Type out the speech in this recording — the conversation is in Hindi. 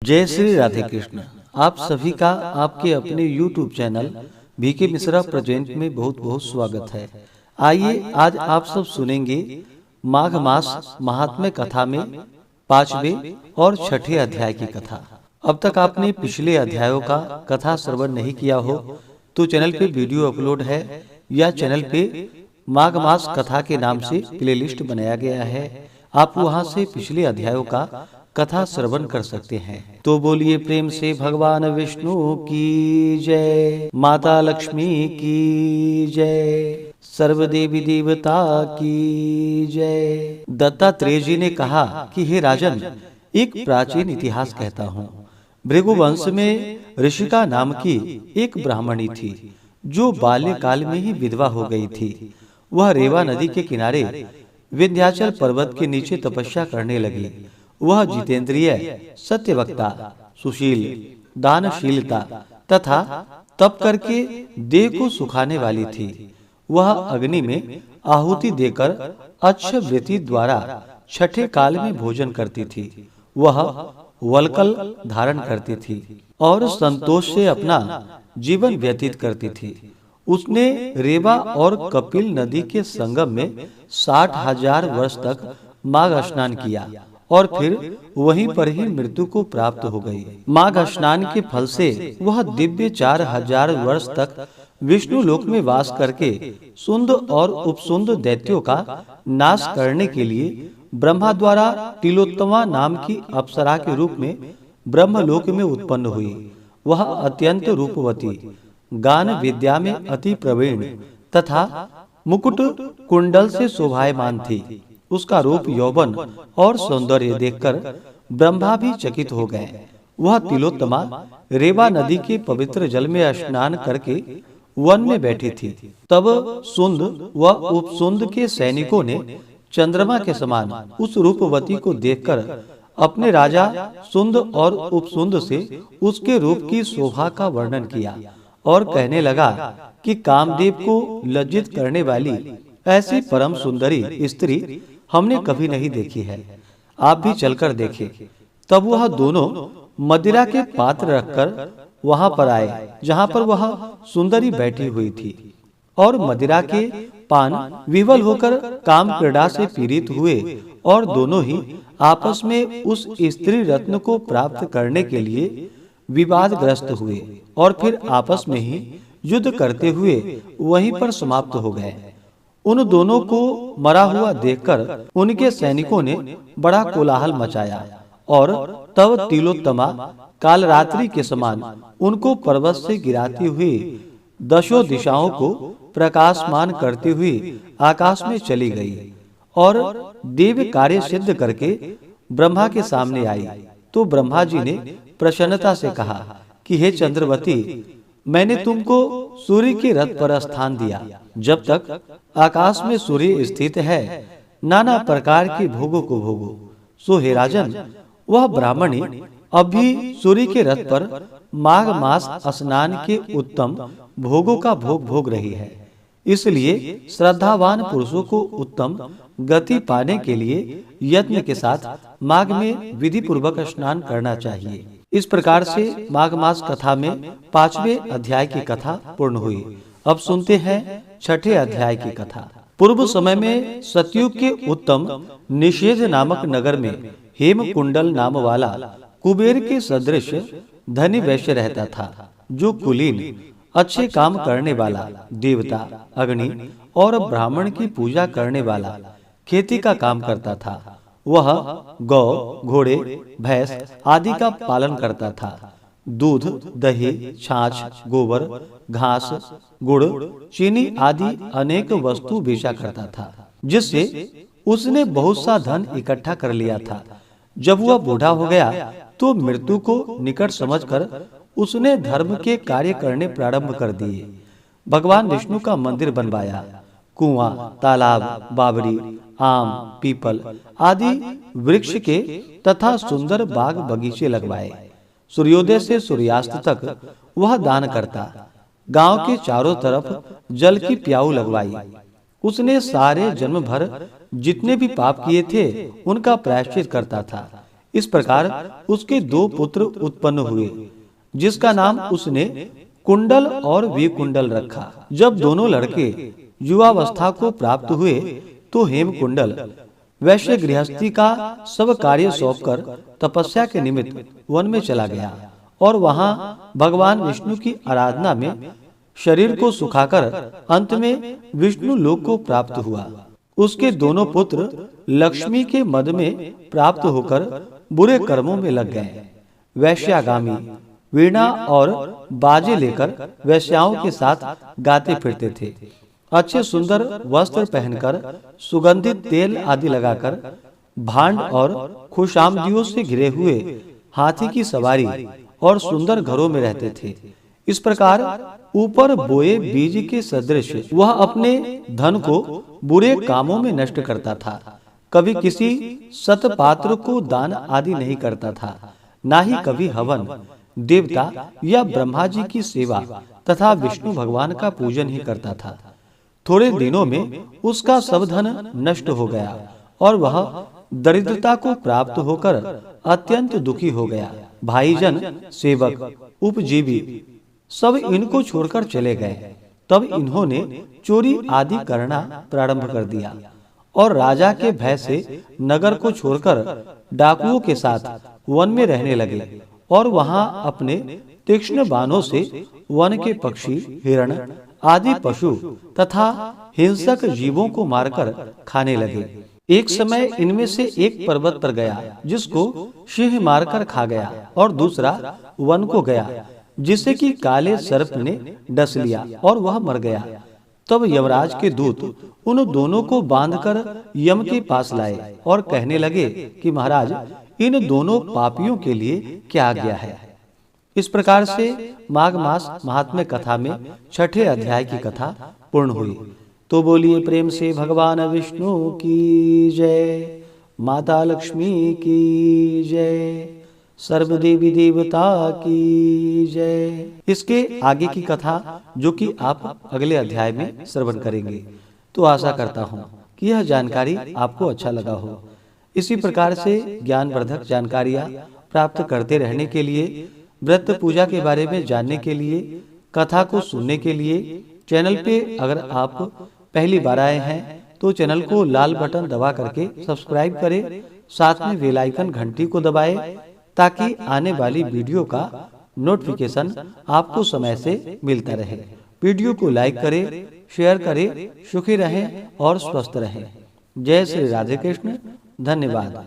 जय श्री राधे कृष्ण। आप सभी का आपके अपने YouTube channel B K Mishra present में बहुत बहुत स्वागत है। आइए आज आप सब सुनेंगे माघ मास महात्म्य कथा में 5वें और 6ठे अध्याय की कथा। अब तक आपने पिछले अध्यायों का कथा श्रवण नहीं किया हो तो चैनल पे वीडियो अपलोड है या चैनल पे माघ मास कथा के नाम से प्लेलिस्ट बनाया गया है। आप वहां से पिछले अध्यायों का कथा श्रवण कर सकते हैं। तो बोलिए प्रेम से भगवान विष्णु की जय, माता लक्ष्मी की जय, सर्व देवी देवता की जय। दत्तात्रेय जी ने कहा कि हे राजन, एक प्राचीन इतिहास कहता हूँ। भृगुवंश में ऋषिका नाम की एक ब्राह्मणी थी जो बाल्यकाल में ही विधवा हो गई थी। वह रेवा नदी के किनारे विंध्याचल पर्वत के नीचे तपस्या करने लगी। वह जितेंद्रिय, सत्यवक्ता, सुशील, दानशीलता तथा तप करके देह को सुखाने वाली थी। वह अग्नि में आहुति देकर अच्छवृत्ति द्वारा छठे काल में भोजन करती थी। वह वल्कल धारण करती थी और संतोष से अपना जीवन व्यतीत करती थी। उसने रेवा और कपिल नदी के संगम में 60,000 वर्ष तक माघ स्नान किया और फिर वहीं पर ही मृत्यु को प्राप्त हो गई। माघ स्नान के फल से वह दिव्य 4,000 वर्ष तक विष्णु लोक में वास करके सुंद और उपसुंद दैत्यों का नाश करने के लिए ब्रह्मा द्वारा तिलोत्तमा नाम की अप्सरा के रूप में ब्रह्मलोक में उत्पन्न हुई। वह अत्यंत रूपवती, गान विद्या में अति प्रवीण तथा मुकुट कुंडल से शोभायमान थी। उसका रूप, यौवन और सौंदर्य देखकर ब्रह्मा भी चकित हो गए। वह तिलोत्तमा रेवा नदी के पवित्र जल में स्नान करके वन में बैठी थी। तब सुंद व उपसुंद के सैनिकों ने चंद्रमा के समान उस रूपवती को देखकर अपने राजा सुंद और उपसुंद से उसके रूप की शोभा का वर्णन किया और कहने लगा कि कामदेव को लज्जित करने वाली ऐसी परम सुंदरी स्त्री हमने कभी नहीं देखी है। आप भी चलकर देखें। तब वह दोनों मदिरा के पात्र रखकर वहां पर आए जहां पर वह सुंदरी बैठी हुई थी और मदिरा के पान विवल होकर काम क्रीड़ा से पीड़ित हुए और दोनों ही आपस में उस स्त्री रत्न को प्राप्त करने के लिए विवादग्रस्त हुए और फिर आपस में ही युद्ध करते हुए वहीं पर समाप्त हो गए। उन दोनों को मरा हुआ देखकर उनके सैनिकों ने बड़ा कोलाहल मचाया और तब तिलोत्तमा काल रात्रि के समान उनको पर्वत से गिराती हुई दशों दिशाओं को प्रकाशमान करती हुई आकाश में चली गई और देव कार्य सिद्ध करके ब्रह्मा के सामने आई। तो ब्रह्मा जी ने प्रसन्नता से कहा कि हे चंद्रवती, मैंने तुमको सूर्य के रथ पर स्थान दिया। जब तक आकाश में सूर्य स्थित है, नाना प्रकार के भोगों को भोगो। सो हे राजन, वह ब्राह्मणी अब भी सूर्य के रथ पर माघ मास स्नान के उत्तम भोगों का भोग भोग रही है। इसलिए श्रद्धावान पुरुषों को उत्तम गति पाने के लिए यत्न के साथ माघ में विधि पूर्वक स्नान करना चाहिए। इस प्रकार से माघ मास कथा में 5वें अध्याय की कथा पूर्ण हुई। अब सुनते हैं 6ठे अध्याय की कथा। पूर्व समय में सतयुग के उत्तम निषेध नामक नगर में हेम कुंडल नाम वाला कुबेर के सदृश धनी वैश्य रहता था, जो कुलीन, अच्छे काम करने वाला, देवता, अग्नि और ब्राह्मण की पूजा करने वाला, खेती का काम करता था। वह गौ, घोड़े, भैंस आदि का पालन करता था। दूध, दही, छाछ, गोबर, घास, गुड़, चीनी आदि अनेक वस्तु बेचा करता था, जिससे उसने बहुत सा धन इकट्ठा कर लिया था। जब वह बूढ़ा हो गया तो मृत्यु को निकट समझकर उसने धर्म के कार्य करने प्रारंभ कर दिए। भगवान विष्णु का मंदिर बनवाया, कुआं, तालाब, बावड़ी, आम, पीपल आदि वृक्ष के तथा सुंदर बाग बगीचे लगवाए। सूर्योदय से सूर्यास्त तक वह दान करता। गांव के चारों तरफ जल की प्याऊ लगवाई। उसने सारे जन्म भर जितने भी पाप किए थे उनका प्रायश्चित करता था। इस प्रकार उसके 2 पुत्र उत्पन्न हुए, जिसका नाम उसने कुंडल और विकुंडल रखा। जब दोनों लड़के युवावस्था को प्राप्त हुए तो हेमकुंडल वैश्य गृहस्थी का सब कार्य सौंपकर तपस्या के निमित्त वन में चला गया और वहां भगवान विष्णु की आराधना में शरीर को सुखाकर अंत में विष्णु लोक को प्राप्त हुआ। उसके दोनों पुत्र लक्ष्मी के मद में प्राप्त होकर बुरे कर्मों में लग गए। वैश्यागामी वीणा और बाजे लेकर वैश्याओं के साथ गाते फिरते थे। अच्छे सुंदर वस्त्र पहनकर, सुगंधित तेल आदि लगाकर, भांड और खुशामदियों से घिरे हुए हाथी की सवारी और सुंदर घरों में रहते थे। इस प्रकार ऊपर बोए बीज के सदृश वह अपने धन को बुरे कामों में नष्ट करता था। कभी किसी सतपात्र को दान आदि नहीं करता था, ना ही कभी हवन, देवता या ब्रह्मा जी की सेवा तथा विष्णु भगवान का पूजन ही करता था। थोड़े दिनों में उसका सब धन नष्ट हो गया और वह दरिद्रता को प्राप्त होकर अत्यंत दुखी हो गया। भाईजन, सेवक, उपजीवी सब इनको छोड़कर चले गए। तब इन्होंने चोरी आदि करना प्रारंभ कर दिया और राजा के भय से नगर को छोड़कर डाकुओं के साथ वन में रहने लगे और वहां अपने तीक्ष्ण बाणों से वन के पक्षी, हिरण आदि पशु तथा हिंसक जीवों को मारकर खाने लगे। एक समय इनमें से एक पर्वत पर गया, जिसको सिंह मारकर खा गया, और दूसरा वन को गया, जिसे कि काले सर्प ने डस लिया और वह मर गया। तब यमराज के दूत उन दोनों को बांधकर यम के पास लाए और कहने लगे कि महाराज, इन दोनों पापियों के लिए क्या आज्ञा है। इस प्रकार से माघ मास महात्म्य कथा में 6ठे अध्याय की कथा पूर्ण हुई। तो बोलिए प्रेम से भगवान विष्णु की जय, माता लक्ष्मी की जय, सर्व देवी देवता की जय। इसके आगे की कथा जो कि आप अगले अध्याय में श्रवण करेंगे। तो आशा करता हूँ कि यह जानकारी आपको अच्छा लगा हो। इसी प्रकार से ज्ञानवर्धक जानकारियाँ प्राप्त करते रहने के लिए, व्रत पूजा के बारे में जानने के लिए, कथा को सुनने के लिए चैनल पे अगर आप पहली बार आए हैं तो चैनल को लाल बटन दबा करके सब्सक्राइब करें, साथ में बेल आइकन घंटी को दबाएं ताकि आने वाली वीडियो का नोटिफिकेशन आपको समय से मिलता रहे। वीडियो को लाइक करें, शेयर करें। सुखी रहें और स्वस्थ रहें। जय श्री राधे कृष्ण। धन्यवाद।